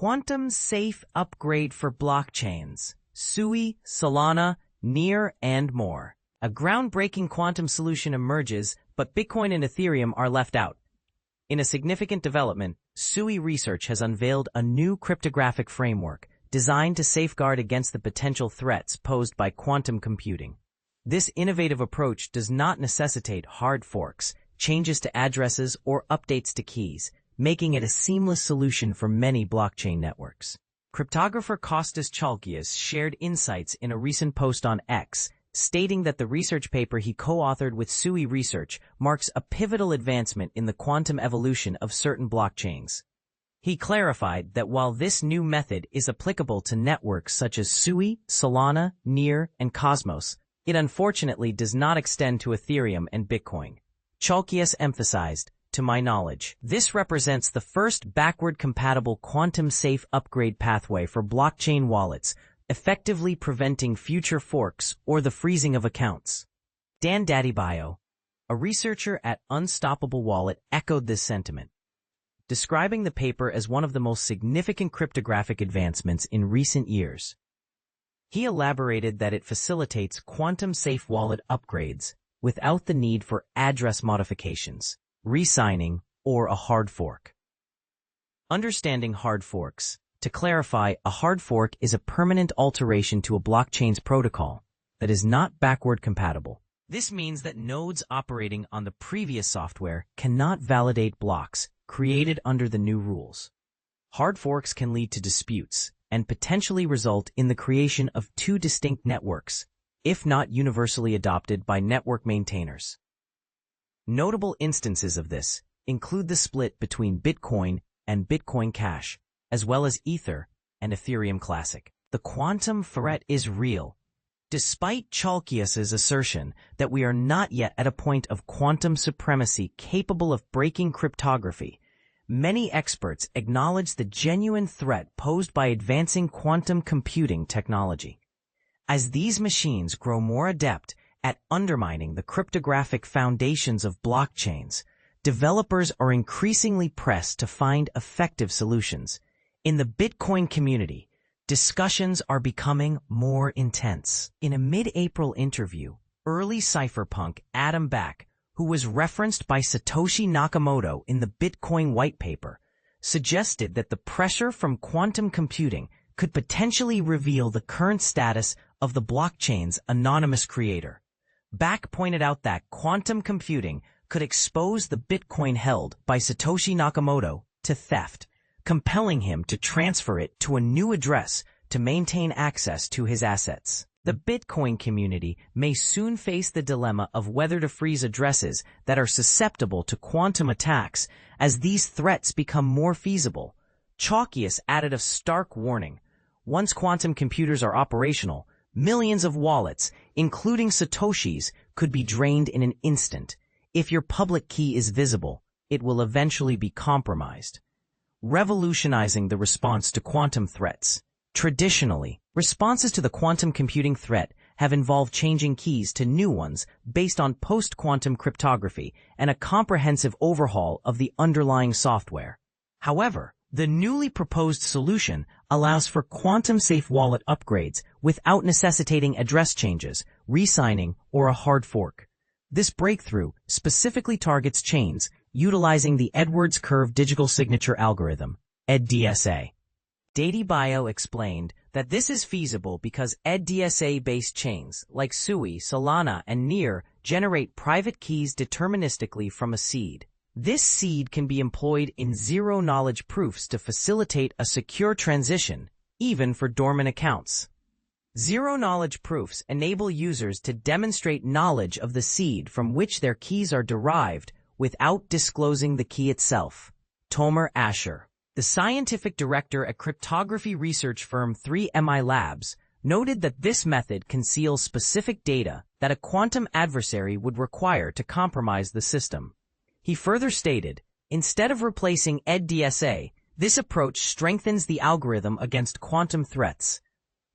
quantum-safe upgrade for blockchains, Sui, Solana, Near, and more. A groundbreaking quantum solution emerges, but Bitcoin and Ethereum are left out. In a significant development, Sui Research has unveiled a new cryptographic framework designed to safeguard against the potential threats posed by quantum computing. This innovative approach does not necessitate hard forks, changes to addresses, or updates to keys, making it a seamless solution for many blockchain networks. Cryptographer Kostas Chalkias shared insights in a recent post on X, stating that the research paper he co-authored with Sui Research marks a pivotal advancement in the quantum evolution of certain blockchains. He clarified that while this new method is applicable to networks such as Sui, Solana, Near, and Cosmos, it unfortunately does not extend to Ethereum and Bitcoin. Chalkias emphasized, "To my knowledge, this represents the first backward-compatible quantum-safe upgrade pathway for blockchain wallets, effectively preventing future forks or the freezing of accounts." Dan Dadibio, a researcher at Unstoppable Wallet, echoed this sentiment, describing the paper as one of the most significant cryptographic advancements in recent years. He elaborated that it facilitates quantum-safe wallet upgrades without the need for address modifications, re-signing, or a hard fork. Understanding hard forks. To clarify, a hard fork is a permanent alteration to a blockchain's protocol that is not backward compatible. This means that nodes operating on the previous software cannot validate blocks created under the new rules. Hard forks can lead to disputes and potentially result in the creation of two distinct networks, if not universally adopted by network maintainers. Notable instances of this include the split between Bitcoin and Bitcoin Cash, as well as Ether and Ethereum Classic. The quantum threat is real. Despite Chalkias's assertion that we are not yet at a point of quantum supremacy capable of breaking cryptography, many experts acknowledge the genuine threat posed by advancing quantum computing technology. As these machines grow more adept at undermining the cryptographic foundations of blockchains, developers are increasingly pressed to find effective solutions. In the Bitcoin community, discussions are becoming more intense. In a mid-April interview, early cypherpunk Adam Back, who was referenced by Satoshi Nakamoto in the Bitcoin white paper, suggested that the pressure from quantum computing could potentially reveal the current status of the blockchain's anonymous creator. Back pointed out that quantum computing could expose the Bitcoin held by Satoshi Nakamoto to theft, compelling him to transfer it to a new address to maintain access to his assets. The Bitcoin community may soon face the dilemma of whether to freeze addresses that are susceptible to quantum attacks as these threats become more feasible. Chalkias added a stark warning. Once quantum computers are operational, millions of wallets, including Satoshi's, could be drained in an instant. If your public key is visible, it will eventually be compromised, revolutionizing the response to quantum threats. Traditionally, responses to the quantum computing threat have involved changing keys to new ones based on post-quantum cryptography and a comprehensive overhaul of the underlying software. However, the newly proposed solution allows for quantum-safe wallet upgrades without necessitating address changes, re-signing, or a hard fork. This breakthrough specifically targets chains utilizing the Edwards Curve digital signature algorithm, EdDSA. Dadibio explained that this is feasible because EdDSA-based chains like Sui, Solana, and Near generate private keys deterministically from a seed. This seed can be employed in zero-knowledge proofs to facilitate a secure transition, even for dormant accounts. Zero-knowledge proofs enable users to demonstrate knowledge of the seed from which their keys are derived without disclosing the key itself. Tomer Asher, the scientific director at cryptography research firm 3MI Labs, noted that this method conceals specific data that a quantum adversary would require to compromise the system. He further stated, instead of replacing EdDSA, this approach strengthens the algorithm against quantum threats.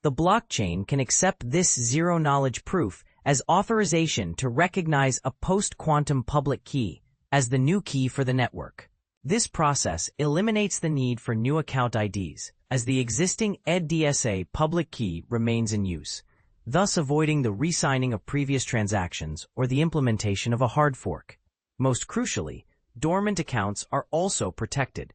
The blockchain can accept this zero-knowledge proof as authorization to recognize a post-quantum public key as the new key for the network. This process eliminates the need for new account IDs, as the existing EdDSA public key remains in use, thus avoiding the re-signing of previous transactions or the implementation of a hard fork. Most crucially, dormant accounts are also protected.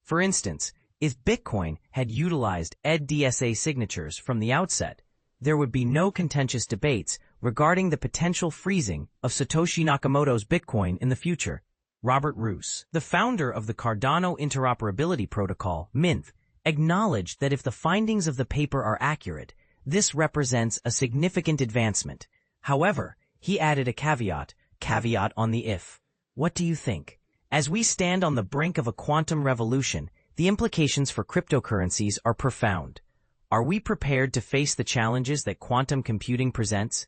For instance, if Bitcoin had utilized EdDSA signatures from the outset, there would be no contentious debates regarding the potential freezing of Satoshi Nakamoto's Bitcoin in the future. Robert Roos, the founder of the Cardano Interoperability Protocol, MINT, acknowledged that if the findings of the paper are accurate, this represents a significant advancement. However, he added a caveat on the if. What do you think? As we stand on the brink of a quantum revolution, the implications for cryptocurrencies are profound. Are we prepared to face the challenges that quantum computing presents?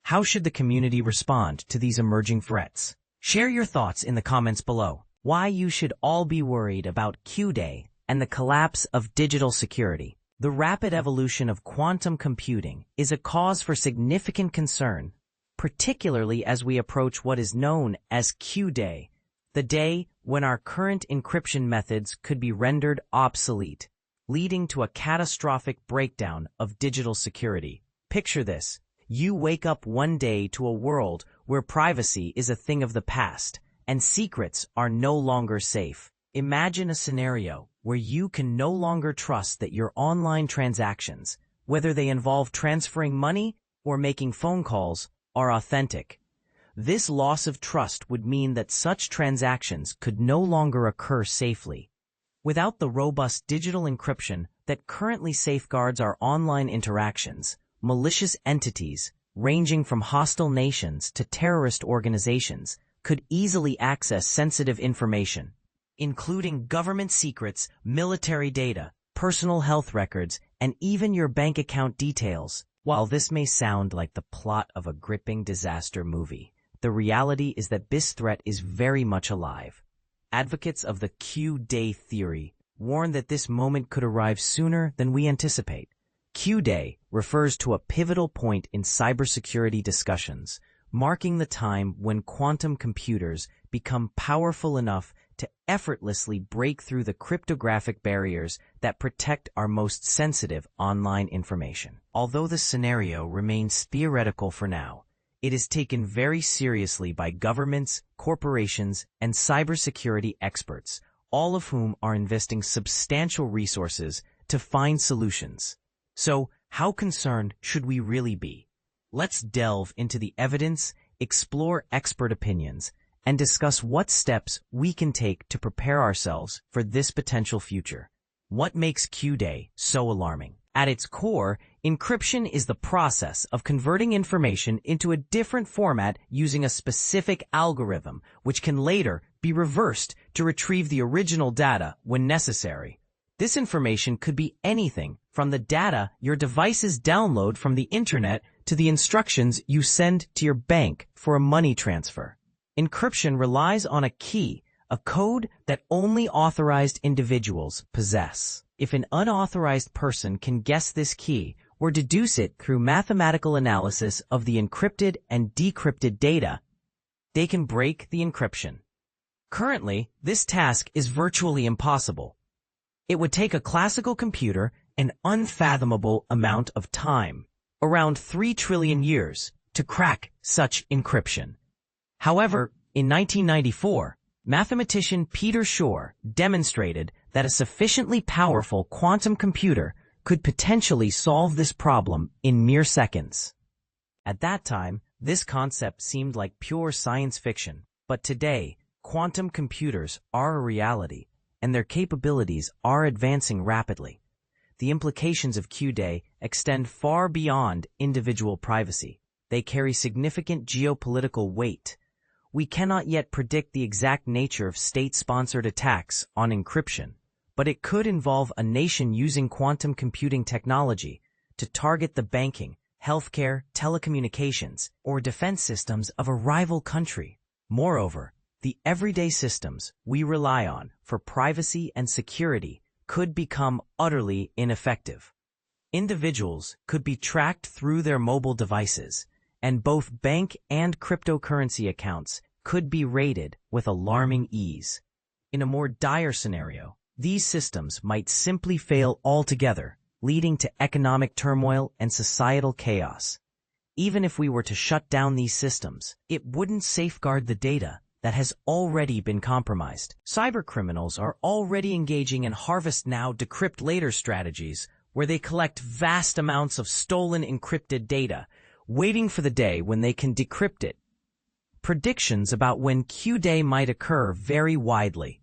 How should the community respond to these emerging threats? Share your thoughts in the comments below. Why you should all be worried about Q-Day and the collapse of digital security. The rapid evolution of quantum computing is a cause for significant concern, particularly as we approach what is known as Q-Day, the day when our current encryption methods could be rendered obsolete, leading to a catastrophic breakdown of digital security. Picture this. You wake up one day to a world where privacy is a thing of the past and secrets are no longer safe. Imagine a scenario where you can no longer trust that your online transactions, whether they involve transferring money or making phone calls, are authentic. This loss of trust would mean that such transactions could no longer occur safely. Without the robust digital encryption that currently safeguards our online interactions, malicious entities, ranging from hostile nations to terrorist organizations, could easily access sensitive information, including government secrets, military data, personal health records, and even your bank account details. While this may sound like the plot of a gripping disaster movie, the reality is that this threat is very much alive. Advocates of the Q-Day theory warn that this moment could arrive sooner than we anticipate. Q-Day refers to a pivotal point in cybersecurity discussions, marking the time when quantum computers become powerful enough to effortlessly break through the cryptographic barriers that protect our most sensitive online information. Although the scenario remains theoretical for now, it is taken very seriously by governments, corporations, and cybersecurity experts, all of whom are investing substantial resources to find solutions. So, how concerned should we really be? Let's delve into the evidence, explore expert opinions, and discuss what steps we can take to prepare ourselves for this potential future. What makes Q-Day so alarming? At its core, encryption is the process of converting information into a different format using a specific algorithm, which can later be reversed to retrieve the original data when necessary. This information could be anything from the data your devices download from the internet to the instructions you send to your bank for a money transfer. Encryption relies on a key, a code that only authorized individuals possess. If an unauthorized person can guess this key or deduce it through mathematical analysis of the encrypted and decrypted data, they can break the encryption. Currently, this task is virtually impossible. It would take a classical computer an unfathomable amount of time, around 3 trillion years, to crack such encryption. However, in 1994, mathematician Peter Shor demonstrated that a sufficiently powerful quantum computer could potentially solve this problem in mere seconds. At that time, this concept seemed like pure science fiction, but today, quantum computers are a reality, and their capabilities are advancing rapidly. The implications of Q-Day extend far beyond individual privacy. They carry significant geopolitical weight. We cannot yet predict the exact nature of state-sponsored attacks on encryption, but it could involve a nation using quantum computing technology to target the banking, healthcare, telecommunications, or defense systems of a rival country. Moreover, the everyday systems we rely on for privacy and security could become utterly ineffective. Individuals could be tracked through their mobile devices, and both bank and cryptocurrency accounts could be raided with alarming ease. In a more dire scenario, these systems might simply fail altogether, leading to economic turmoil and societal chaos. Even if we were to shut down these systems, it wouldn't safeguard the data that has already been compromised. Cybercriminals are already engaging in harvest now, decrypt later strategies, where they collect vast amounts of stolen encrypted data, waiting for the day when they can decrypt it. Predictions about when Q-Day might occur vary widely.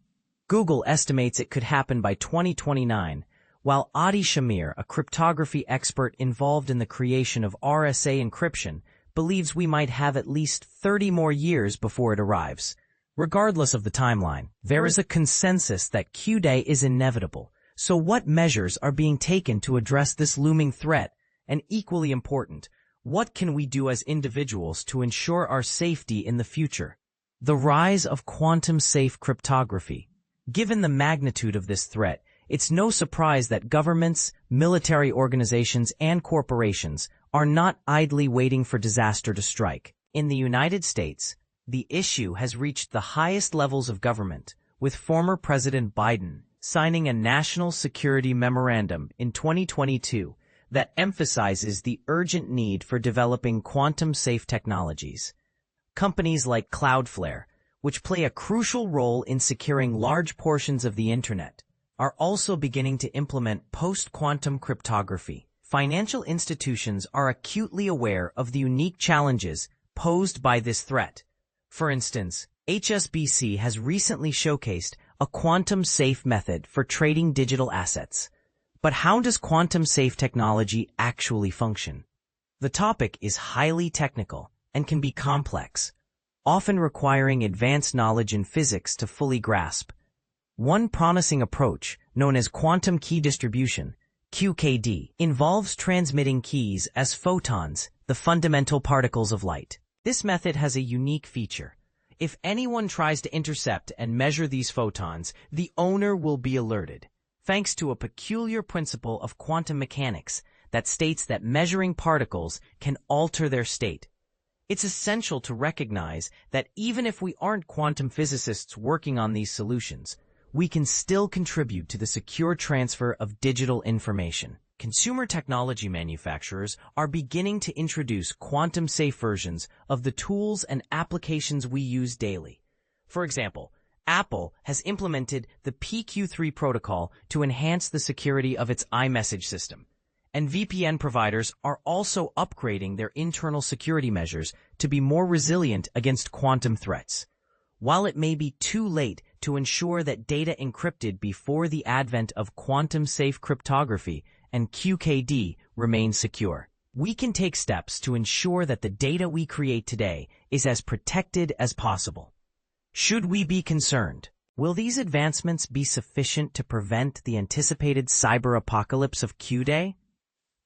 Google estimates it could happen by 2029, while Adi Shamir, a cryptography expert involved in the creation of RSA encryption, believes we might have at least 30 more years before it arrives. Regardless of the timeline, there is a consensus that Q-Day is inevitable. So what measures are being taken to address this looming threat? And equally important, what can we do as individuals to ensure our safety in the future? The rise of quantum-safe cryptography. Given the magnitude of this threat, it's no surprise that governments, military organizations, and corporations are not idly waiting for disaster to strike. In the United States, the issue has reached the highest levels of government, with former President Biden signing a national security memorandum in 2022 that emphasizes the urgent need for developing quantum-safe technologies. Companies like Cloudflare, which play a crucial role in securing large portions of the internet, are also beginning to implement post-quantum cryptography. Financial institutions are acutely aware of the unique challenges posed by this threat. For instance, HSBC has recently showcased a quantum-safe method for trading digital assets. But how does quantum-safe technology actually function? The topic is highly technical and can be complex, often requiring advanced knowledge in physics to fully grasp. One promising approach, known as quantum key distribution, QKD, involves transmitting keys as photons, the fundamental particles of light. This method has a unique feature. If anyone tries to intercept and measure these photons, the owner will be alerted, thanks to a peculiar principle of quantum mechanics that states that measuring particles can alter their state. It's essential to recognize that even if we aren't quantum physicists working on these solutions, we can still contribute to the secure transfer of digital information. Consumer technology manufacturers are beginning to introduce quantum-safe versions of the tools and applications we use daily. For example, Apple has implemented the PQ3 protocol to enhance the security of its iMessage system, and VPN providers are also upgrading their internal security measures to be more resilient against quantum threats. While it may be too late to ensure that data encrypted before the advent of quantum-safe cryptography and QKD remains secure, we can take steps to ensure that the data we create today is as protected as possible. Should we be concerned? Will these advancements be sufficient to prevent the anticipated cyber apocalypse of Q-Day?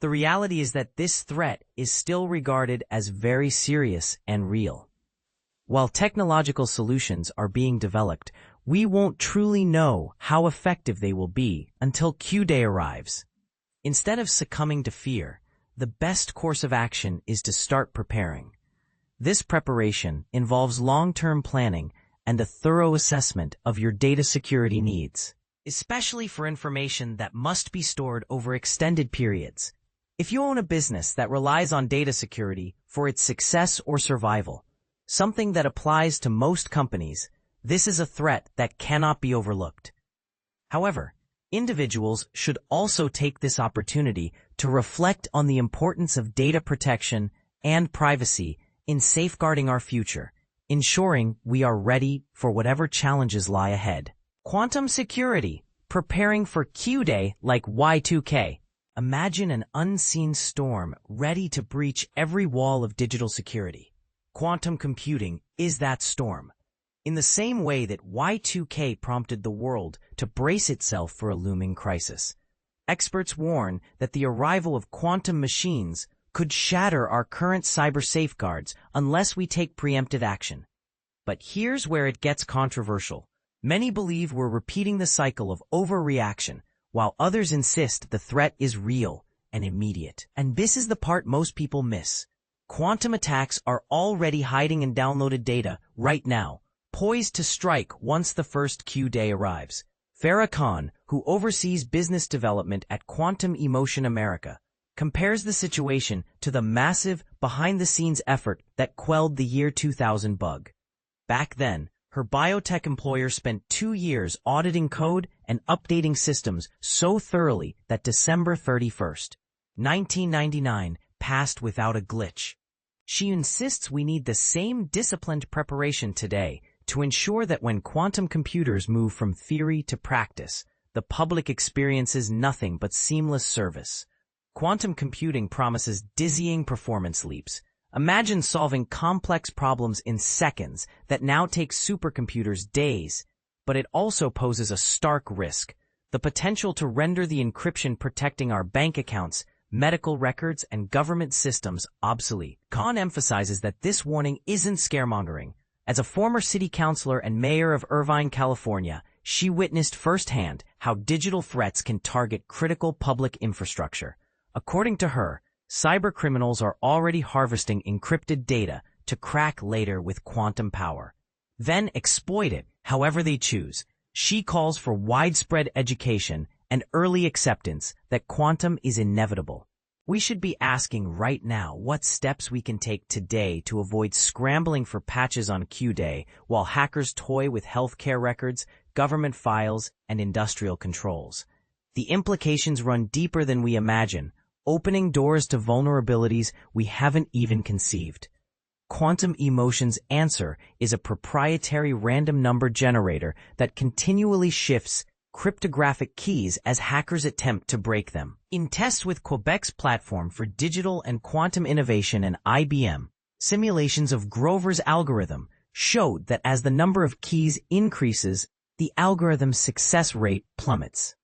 The reality is that this threat is still regarded as very serious and real. While technological solutions are being developed, we won't truly know how effective they will be until Q-Day arrives. Instead of succumbing to fear, the best course of action is to start preparing. This preparation involves long-term planning and a thorough assessment of your data security needs, especially for information that must be stored over extended periods. If you own a business that relies on data security for its success or survival, something that applies to most companies, this is a threat that cannot be overlooked. However, individuals should also take this opportunity to reflect on the importance of data protection and privacy in safeguarding our future, ensuring we are ready for whatever challenges lie ahead. Quantum security, preparing for Q-Day like Y2K. Imagine an unseen storm ready to breach every wall of digital security. Quantum computing is that storm. In the same way that Y2K prompted the world to brace itself for a looming crisis, experts warn that the arrival of quantum machines could shatter our current cyber safeguards unless we take preemptive action. But here's where it gets controversial. Many believe we're repeating the cycle of overreaction, while others insist the threat is real and immediate. And this is the part most people miss. Quantum attacks are already hiding in downloaded data right now, poised to strike once the first Q day arrives. Farah Khan, who oversees business development at Quantum Emotion America, compares the situation to the massive, behind-the-scenes effort that quelled the year 2000 bug. Back then, her biotech employer spent 2 years auditing code and updating systems so thoroughly that December 31st, 1999 passed without a glitch. She insists we need the same disciplined preparation today to ensure that when quantum computers move from theory to practice, the public experiences nothing but seamless service. Quantum computing promises dizzying performance leaps. Imagine solving complex problems in seconds that now take supercomputers days, but it also poses a stark risk: the potential to render the encryption protecting our bank accounts, medical records, and government systems obsolete. Khan emphasizes that this warning isn't scaremongering. As a former city councilor and mayor of Irvine, California, she witnessed firsthand how digital threats can target critical public infrastructure. According to her, cybercriminals are already harvesting encrypted data to crack later with quantum power, then exploit it however they choose. She calls for widespread education and early acceptance that quantum is inevitable. We should be asking right now what steps we can take today to avoid scrambling for patches on Q-Day while hackers toy with healthcare records, government files, and industrial controls. The implications run deeper than we imagine, opening doors to vulnerabilities we haven't even conceived. Quantum Emotion's answer is a proprietary random number generator that continually shifts cryptographic keys as hackers attempt to break them. In tests with Quebec's platform for digital and quantum innovation and IBM, simulations of Grover's algorithm showed that as the number of keys increases, the algorithm's success rate plummets.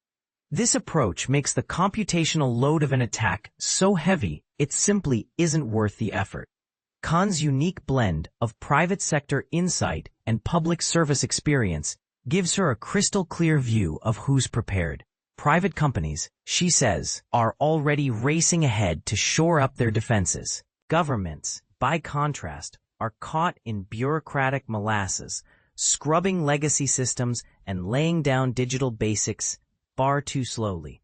This approach makes the computational load of an attack so heavy it simply isn't worth the effort. Khan's unique blend of private sector insight and public service experience gives her a crystal-clear view of who's prepared. Private companies, she says, are already racing ahead to shore up their defenses. Governments, by contrast, are caught in bureaucratic molasses, scrubbing legacy systems and laying down digital basics far too slowly.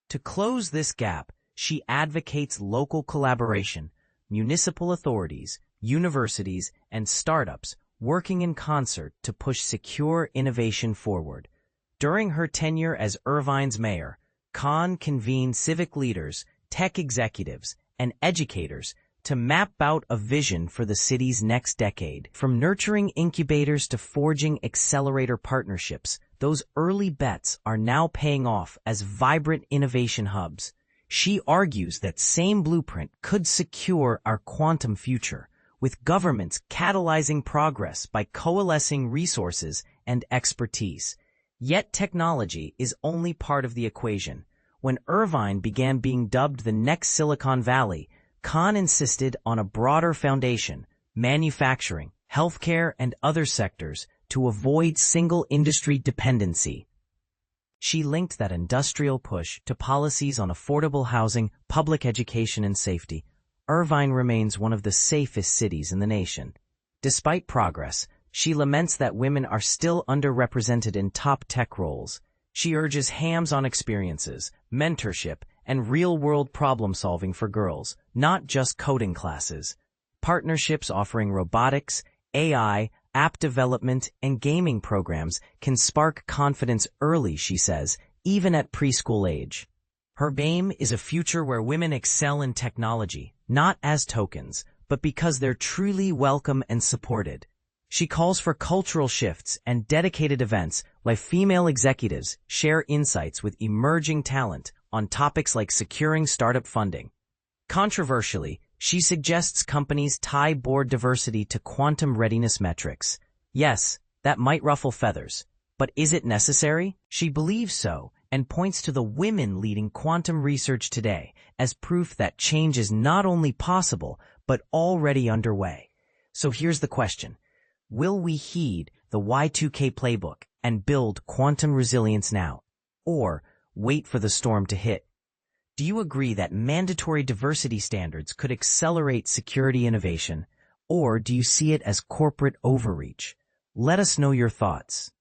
To close this gap, she advocates local collaboration, municipal authorities, universities, and startups working in concert to push secure innovation forward. During her tenure as Irvine's mayor, Khan convened civic leaders, tech executives, and educators to map out a vision for the city's next decade. From nurturing incubators to forging accelerator partnerships, those early bets are now paying off as vibrant innovation hubs. She argues that same blueprint could secure our quantum future, with governments catalyzing progress by coalescing resources and expertise. Yet technology is only part of the equation. When Irvine began being dubbed the next Silicon Valley, Khan insisted on a broader foundation: manufacturing, healthcare, and other sectors, to avoid single industry dependency. She linked that industrial push to policies on affordable housing, public education, and safety. Irvine remains one of the safest cities in the nation. Despite progress, she laments that women are still underrepresented in top tech roles. She urges hands-on experiences, mentorship, and real-world problem-solving for girls, not just coding classes. Partnerships offering robotics, AI, app development, and gaming programs can spark confidence early, she says, even at preschool age. Her aim is a future where women excel in technology, not as tokens, but because they're truly welcome and supported. She calls for cultural shifts and dedicated events like female executives share insights with emerging talent on topics like securing startup funding. Controversially, she suggests companies tie board diversity to quantum readiness metrics. Yes, that might ruffle feathers, but is it necessary? She believes so, and points to the women leading quantum research today as proof that change is not only possible, but already underway. So here's the question: will we heed the Y2K playbook and build quantum resilience now, or wait for the storm to hit? Do you agree that mandatory diversity standards could accelerate security innovation, or do you see it as corporate overreach? Let us know your thoughts.